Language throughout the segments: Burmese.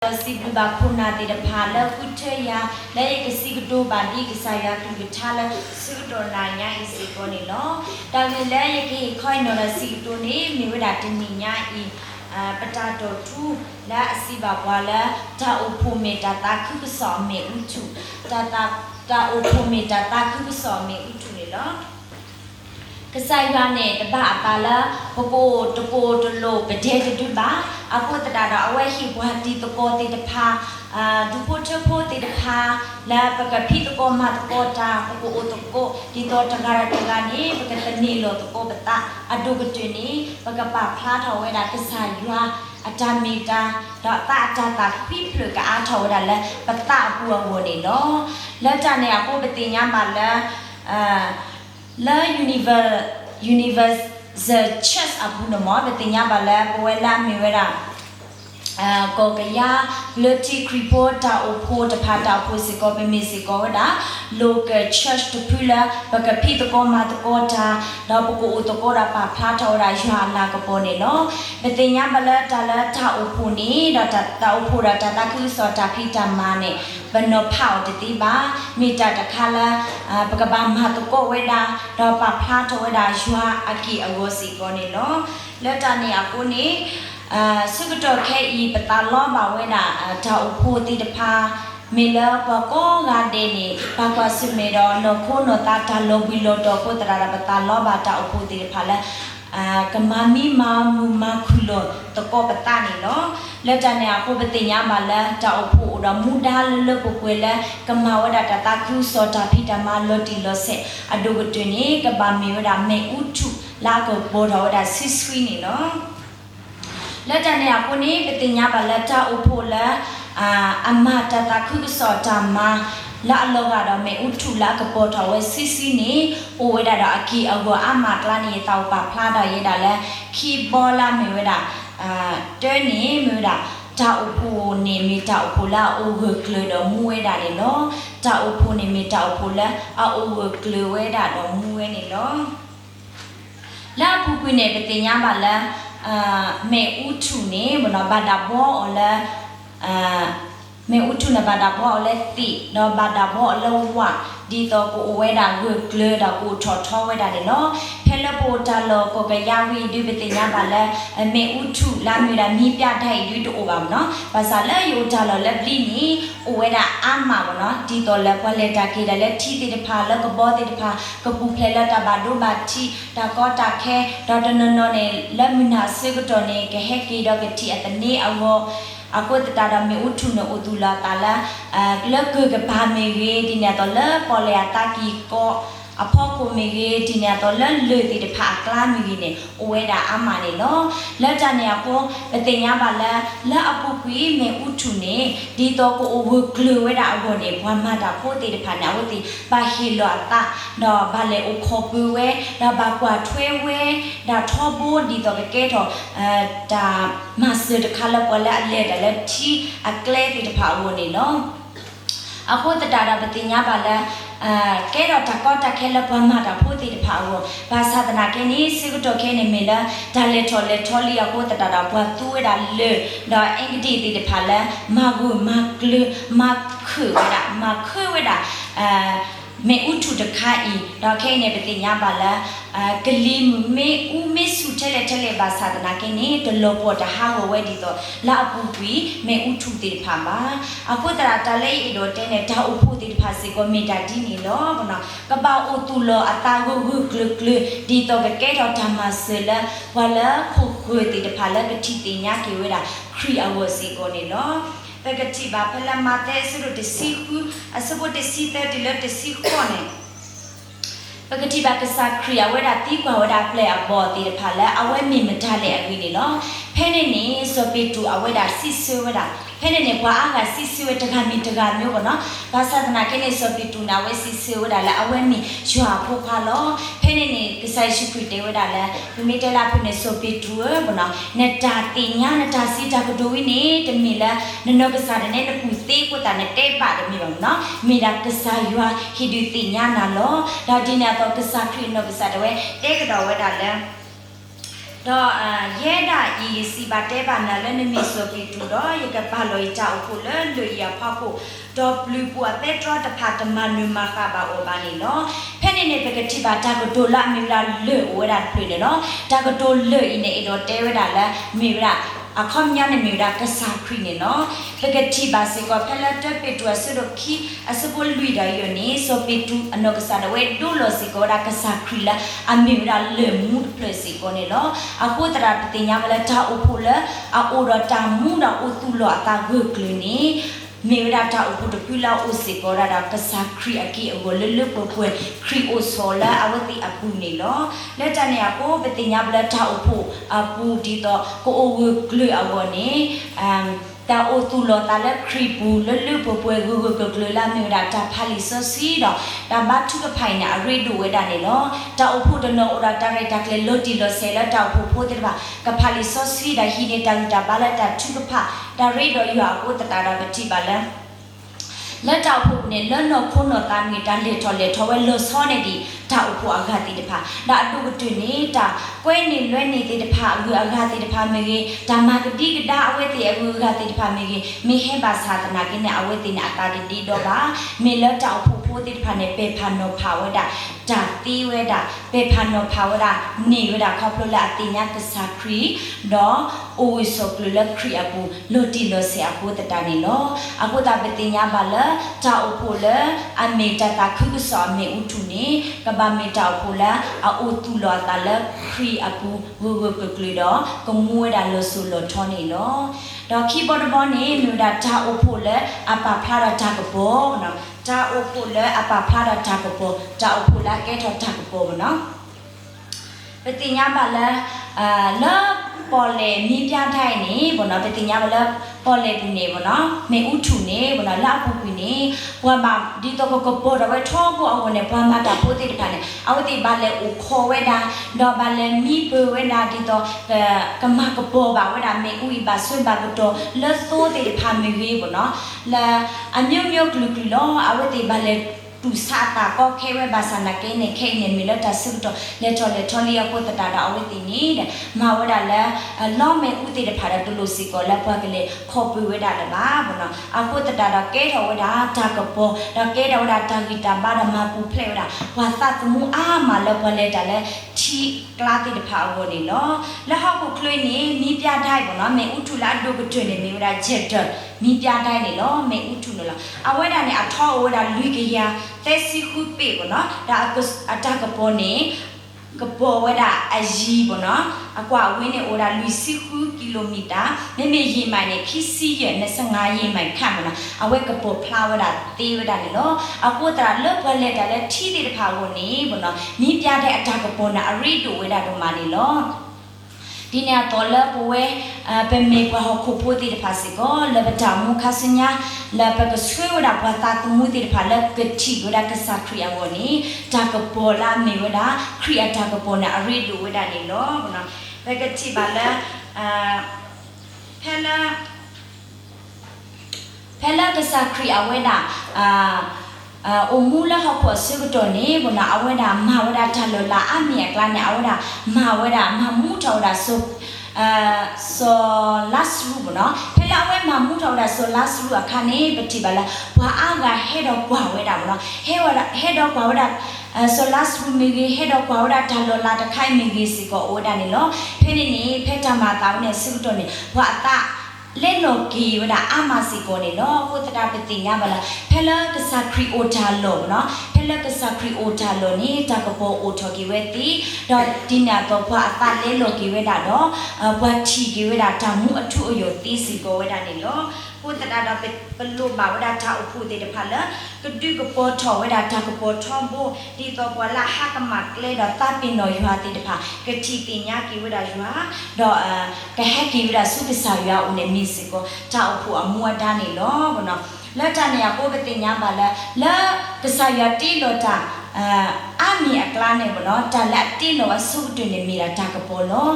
si bluba kuna ti de phala kuthaya la ek si do ba di kisaya tu bithala su do na nya isi ko ni lo ta le la ek khoi no la si do ni mi wada tin ni nya I pata do tu la si ba kwa la ta o phu me ta ta khu so me u chu ta o phu me ta ta khu so me u chu ni lo Kasaya ne ba atala popo topo tolo pede de ba ako tada awe hi buhati to ko te de pha dupo chopo te de pha la paka phi to ko ma to ko ta popo to ko ti to tagara taga ni paka tani lo to ko bata adu gtu ni paka pa phla thaw we da kasaya atamita da ta ta phi phlu ka a thaw da la pata pu wo ni no la ta ne ako betinya ma la La universe the chess abu no mo betinya bala poela miwera ko kaya loti kripo ta opho ta phata pho siko be mi siko da local church to pula baka phi to ko ma to ko ta da poko to ko da pa phla thaw da ywa la ko po ne no betinya bala ta la ta opho ni da ta opho da ta khu so ta phi ta ma ne bano phao ti ba mi ta ta khala baka ba ma to ko we da pa phla thaw da ywa aki awo siko ne no la ta ne ako ni sugato ke pata lo ba we na ta upho ti de pha me la pa ko ga de ni pa kwa sim me do no kho no ta ta lo bi lo to ko tra ra pata lo ba ta upho ti de pha la kamami ma mu ma khulo to ko pata ni no la ta ne ko pati nya ma la ta upho da mu da lo ko kwe la kama wa da ta khu so ta phi ta ma lo ti lo se adu ko twi ni ka ba me wa da me u thu la ko bo da wa da si swi ni no La jane ako ni betinya bala ta upho la amma ta khu so ta ma la lo ga da me uthu la ka po tha we si ni o we da aki ago amma kla ni taw pa phla da ye da la ki bola me we da te ni me da ta upho ni me ta upho la o we kle do mu we da ni no ta upho ni me ta upho la a o we kle we da do mu we ni no la pu kwi ne betinya bala me utu ne bono bada bo ola me utu na bada bo ola ti no bada bo lo wa di to ko we da gu gle da ko tho we da de no phela bo ta lo ko ga ya wi du be tin ya ba la me utu la mi da mi pya thai du to ba no ba sa la yo ta lo la bli ni o we da ama bo no di to la kwa le ta ke da le thi ti de pha la ko bo ti de pha ko pu phela ta ba do ba thi ta ko ta khe da no no ne la mi na se ko to ne ke he ki do ke thi at ne awo ako ta da me uthu no udula tala la ke ba me ge di na to la po le ta ki ko apho ko me ge di na to la le ti de pha kla mi ge ne o we da ama ne no la ta ne ako betinya ba la apu kwi me uthu ne di to ko o we kle we da awo ne bwa ma da pho ti de pha na wo ti ba hi lo ta no ba le o kho pu we da ba kwa thwe we da tho bo di to ke tho da ma se de khala ko la le da le thi a kle ti de pha wo ne no ako ta da betinya ba la ke ro ta ko ta khe la bwa ma da pho ti de pha wo ba sa ta na ke ni si ko to ke ne me la da le tho li ako ta da bwa tu we da le da eng ti ti de pha la ma gu ma kle ma khu we da me utu de khai da ke ne betinya ba la kli me u me su tele ba sa ta na ke ni de lo po da ha wo we di to la apu pi me utu ti pha ba ako ta le i do te ne da upu ti pha si ko me da di ni lo bona ka ba o tu lo ata gu glu di to ke do da ma se la wala khu ti de pha la ke ti ti nya ke we da khri awo si ko ni lo Pagati ba pala mate suru de siku asabo de sita de la de siku ne Pagati ba ka sa kriya we da ti kwa we da play a bo ti de phala awe mi ma tha le agwi ni no phene ni so pe tu awe da si se we da phene ni kwa aga si se we ta ga mi ta ga myo ko no ba sa dana ke ni so pe tu na we si se we da la awe mi ywa pho pha lo phene ni ka sai shi kwi te we da la mi te la phene so pe tu bo no na ta ti nya na ta si ta ko do wi ni te mi la no ka sa de ne na pu te ko ta ne te pa de mi ba no mi da ka sa ywa hi du ti nya na lo da di na to ka sa kri no ka sa de we te ka do we da la တော့ရဲတာဤစီပါတဲပါနာလည်းနမီဆိုပြီးတူတော့ရကပါလို့ကြောက်ဖို့လဲလူရဖောက်ဖို့တော့ဘလူးပူအသက်တော်တဖာတမနုမခပါအောပါနေနော်ဖဲနေနေပကတိပါတာကဒိုလာမီလာလေဝရတ်ပြေနော်တာကဒိုလေနေတော့တဲဝရလဲမီရာအခမညာနေမီရာကစားခရီနေနော်ပကတိပါစေကဖဲလာတက်ပေတူဆဒခီအစပိုလူရယနီဆိုပေတူအနောကစားဝဲဒိုလိုစီကောရာကစားခရီလာအမီရာလေမူပလက်စီကောနေနော်အခုတရာပတိညာမလဲတာအဖို့လဲအိုရတာမူနာအိုတူလောအတာဝကလနီမေရတာဥပဒပူလာဥစီကောရာကစားခရီအကီအဝလလပပွေခရီအိုဆိုလာအဝတိအပူနေလောလက်တနေအကိုပတိညာပလက်တာဥဖို့အပူဒီတော့ကိုအိုဝကလအဝနေတာအိုတူလောတာလက်ခရီပူလလပပွေဂူဂကလလာမေရတာဖာလီဆစီတော့တာဘတ်ထုကဖိုင်နာရီဒိုဝဲတာနေလောတာဥဖို့တနောရာတာရိုက်တာကလေလော်တီလော်ဆဲလာတာဥဖို့တဲ့ပါကဖာလီဆစီဒါဟိနေတာတာဘာလာတာထုကဖာဒါရီဒိုယူအကိုတတာတာပတိပါလဲလက်တောက်ဖို့နဲ့လက်နော်ဖုန်းနော်တာမီတာလေထော်လေထော်ဝဲလောဆောနေဒီတာဥဖို့အခတိတဖာဒါအတုကတွနေတာကွဲနေလွဲနေတဲ့တဖာအကူအခတိတဖာမေကြီးဓမ္မကတိကဒါအဝဲတိအကူအခတိတဖာမေကြီးမေဟေဘာသာသနာကိနေအဝဲတိနေအတာတိတော့ပါမေလက်တောက်ဖို့ဖို့တိတဖာနဲ့ပေဖာနောဖာဝဒဒါတီဝဲဒါပေဖာနောဖာဝဒနေဝဒခေါပလလာအတိညာကစားခရီတော့အိုဝိဆိုကလလခရီအပူလိုတီလိုဆေအပူတတာနေလောအခုတာပတိညာပါလာတာအဖို့လေအမေတတာခုဆောမေဥထုနေကဘာမေတာအဖို့လေအိုတူလောတာလေခရီအပူဝဝကကလတော့ကမွေးတာလို့ဆိုလို့ထောနေလောတော့ခီဘော်ဒဘောနေမြို့တာတာအဖို့လေအပဖလာတာကဘောနော်တာအဖို့လေအပဖလာတာကဘောတာအဖို့လေကဲထောတာကဘောနော်ပတိညာပါလေလောပေါ်လေမိပြထိုင်နေဘောနော်ပတိညာပါလေပေါ်လေပူနေဘောနော်မေဥထုနေဘောနော်လာပူပူနေဘွာမဒီတော့ကဘောတော့ဝဲထောဘောအဝနဲ့ဘွာမတာပိုတိတခါနေအဝတိပါလေဥခေါ်ဝဲတာတော့ပါလေမိပဝဲတာဒီတော့ကမကဘောပါဝဲတာမေဥဤပါဆွေပါကတော့လက်သိုးတိတဖာမေဝေးဘောနော်လာအမျိုးမျိုးကလူကလောအဝတိပါလေတူစာတာကောခဲဝဲဘာစနာကဲနေခဲနေမီလတာစုတော့လက်ထော်လီယကိုတတာတာအဝတိနေတဲ့မဝဒလာလောမေဥတိတဖာတူလို့စီကောလက်ပွားကလေးခေါ်ပွေဝဲတာလည်းပါဘောနော်အခုတတာတာကဲတော်ဝဲတာတာကပေါ်တော့ကဲတော်ဝဲတာတာဂီတာဘာဒမပူဖလဲဝဲတာဘာသတ်မှုအာမလက်ပွားလဲတာလဲချီကလာတိတဖာဝနေလောလက်ဟောက်ကိုခလွေးနေမိပြတိုင်းဘောနော်မေဥထုလာဒုကထွေနေမေဝဒချက်တော့မိပြတိုင်းနေလောမေဥထုနော်အဝဲတာနေအထောဝဲတာလူကရသက်စီခုပေဘောနော်ဒါအတကပေါ်နေကပေါ်ဝဲတာအကြီးဘောနော်အကွာဝင်းနေအိုတာလူစီခုကီလိုမီတာမေမေရေမိုင်နေခီစီရဲ့25ရေမိုင်ခန့်ဘောနော်အဝဲကပေါ်ဖလာဝဲတာတေးဝဲတာလေနော်အခုတရာလော့ပွဲလက်တာလဲထီးတဲ့တဖာကိုနေဘောနော်မိပြတဲ့အတကပေါ်နာအရိတိုဝဲတာတော့မာနေလောဒီနေ့တော့လပွဲပမေကွာဟခုပိုတီတဖာစီကိုလဘတာမူခစညာလဘကဆွေဝဒပတာတမှုတီတဖာလကတိဝဒကစခရီယဝနီတာကပေါ်လာမေဝဒခရီယတာကပေါ်နာအရိဒူဝဒနီလောဘနော်ဘကတိပါလာဖဲလာကစခရီယဝဒအမူလာဟဖို့စေကတော့နေဘနာအဝဒမဝဒထလောလာအမီကလာနေအဝဒမဝဒမမှုထော်ဒါဆိုlast room နော်ဖဲလာဝဲမမှုထော်ဒါဆို last room အခါနေပတိပါလာဘာအားက head of ကွာဝဲတာနော် head of ကွာဝဲတာso last room မီ head of ကွာဝဲတာထလောလာတခိုင်မီစီကိုအိုဒါနေလောဖဲနေဖဲတမတောင်းနေစေကတော့နေဘာအတာလက်လော်ကီဝဒအာမစီကိုနေလောဟိုတတာပတိညာမလားဖဲလာကစခရီအိုတာလောနော်ဖဲလာကစခရီအိုတာလောနေတာကပေါ်အိုထော်ကီဝဲတီတော့ဒီနာတော့ဘာအတာလက်လော်ကီဝဲတာတော့ဘာချီကီဝဲတာတမှုအထုအယောတီစီကိုဝဲတာနေလောဟိုတတာတော့ပလူမဝဒတာအဖို့တေတဖာလာကဒုကပေါ်ထော်ဝဲတာတာကပေါ်ထော်ဖို့ဒီတော့ဘလာဟာကမကလေတော့တပင်တော်ရွာတေတဖာကတိတင်ညာကီဝဲတာရွာတော့ကဟက်ကီဝဲတာစုပစာရွာဦးနေမီစီကိုတာအဖို့အမွာတာနေလောဘောနော်လက်တနေရကိုပတင်ညာပါလဲလက်ပစာရွာတီလို့တာအမီအကလာနေဘောနော်တာလက်တီလို့စုတွင်နေမိတာတာကပေါ်လော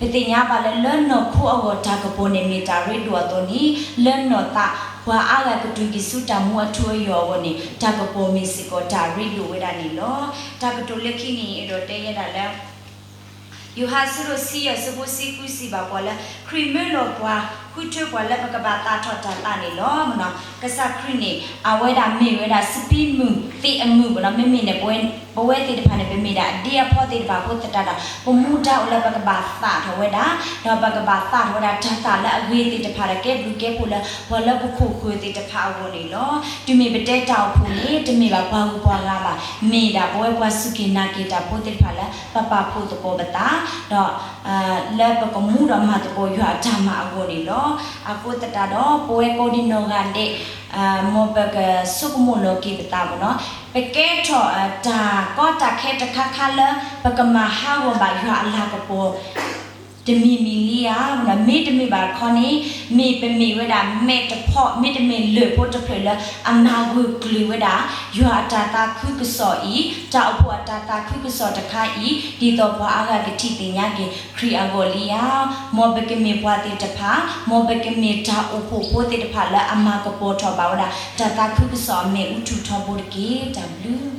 ပတိညာပါလဲလနော်ခုအဝတာကပေါ်နေမိတာရစ်တော်တော်နီလနော်တာဘွာအားကကတူကီစုတမှုအထွေရောဝနေတာကပေါ်မီစီကိုတာရစ်လိုဝဲတာနီလောတာကတူလက်ခိနီအဲ့တော့တဲရတာလဲ you have to see a suppose see ba wala criminal kwa kutu wala bakabata thota ta ni lo mno kasa crine aweda me weda speed mu ti amu bna me me ne bwe ti de phane be me da dia pho ti ba ko tata da pomuda wala bakaba sa thaweda da bakaba sa thaweda thata la agwe ti de phara ke bu ke pula wala bu khu khu ti de pha wo ni lo tu me bete taw phu ni tu me ba ba ku bwa ga ba me da bwe kwa sukina ke ta pho ti phala papa phu to ko bata do la ba ko mu da ma to ko ywa dhamma awo ni lo ako tata do bwe ko di no ga de mo ba ka sukmo lo ki bata bo no pe ke tho ta ko ta khe ta kha kha la ba ka ma ha wo ba ywa la ka poတမီမီလီယာမမေတမီပါခေါနေမေပမီဝဒမေတဖော့မေတမီလေဖို့တဖေလအနာဝကလီဝဒယောတာတာခုကစောဤတာအဖို့တာတာခုကစောတခါဤဒီတော့ဘွားအားကတိတင်ရကေခရီအဂိုလီယာမောဘကမေဘွားတေတဖာမောဘကမေတာအဖို့ဖို့တေတဖာလအမကပေါ်ထောပါဝဒတာတာခုကစောမေဥထုထောဖို့ကေ W